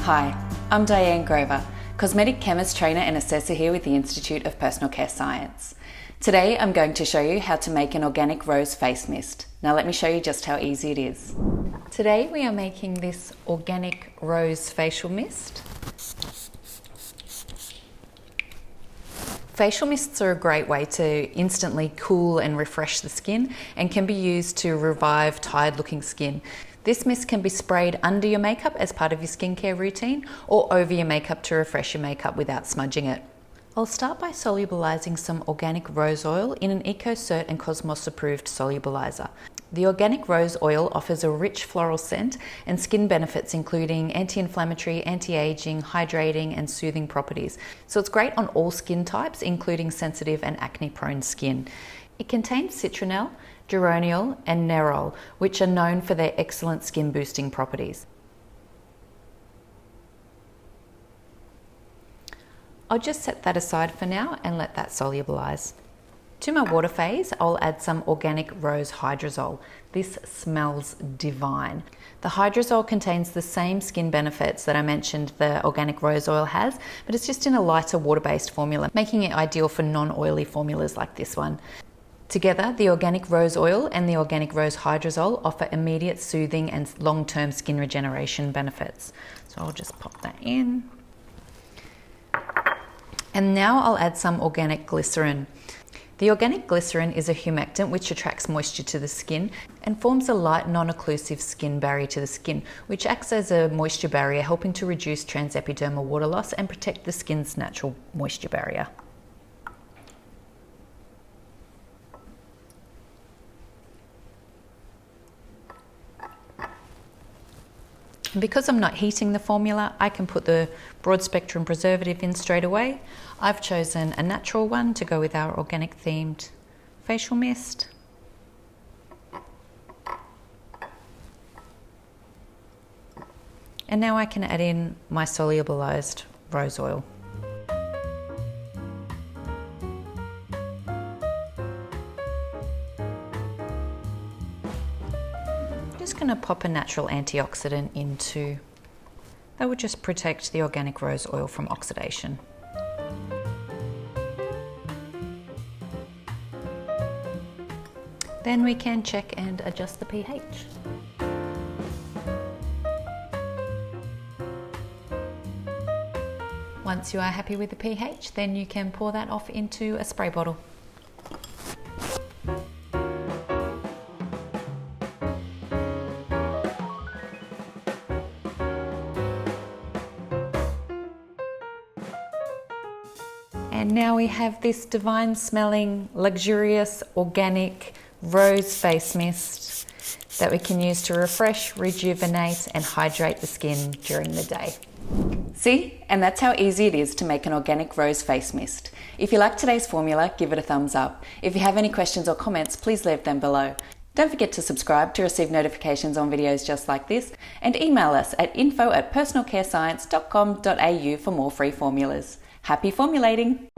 Hi, I'm Diane Grover, Cosmetic Chemist trainer and assessor here with the Institute of Personal Care Science. Today I'm going to show you how to make an organic rose face mist. Now let me show you just how easy it is. Today we are making this organic rose facial mist. Facial mists are a great way to instantly cool and refresh the skin and can be used to revive tired looking skin. This mist can be sprayed under your makeup as part of your skincare routine or over your makeup to refresh your makeup without smudging it. I'll start by solubilizing some organic rose oil in an EcoCert and Cosmos approved solubilizer. The organic rose oil offers a rich floral scent and skin benefits including anti-inflammatory, anti-aging, hydrating and soothing properties. So it's great on all skin types including sensitive and acne-prone skin. It contains citronelle, geraniol and nerol, which are known for their excellent skin boosting properties. I'll just set that aside for now and let that solubilize. To my water phase, I'll add some organic rose hydrosol. This smells divine. The hydrosol contains the same skin benefits that I mentioned the organic rose oil has, but it's just in a lighter water-based formula, making it ideal for non-oily formulas like this one. Together, the organic rose oil and the organic rose hydrosol offer immediate soothing and long-term skin regeneration benefits. So I'll just pop that in. And now I'll add some organic glycerin. The organic glycerin is a humectant which attracts moisture to the skin and forms a light non-occlusive skin barrier to the skin, which acts as a moisture barrier, helping to reduce transepidermal water loss and protect the skin's natural moisture barrier. And because I'm not heating the formula, I can put the broad spectrum preservative in straight away. I've chosen a natural one to go with our organic themed facial mist. And now I can add in my solubilized rose oil. Just going to pop a natural antioxidant into. That would just protect the organic rose oil from oxidation. Then we can check and adjust the pH. Once you are happy with the pH, then you can pour that off into a spray bottle. And now we have this divine smelling, luxurious, organic rose face mist that we can use to refresh, rejuvenate and hydrate the skin during the day. See? And that's how easy it is to make an organic rose face mist. If you like today's formula, give it a thumbs up. If you have any questions or comments, please leave them below. Don't forget to subscribe to receive notifications on videos just like this and email us at info@personalcarescience.com.au for more free formulas. Happy formulating!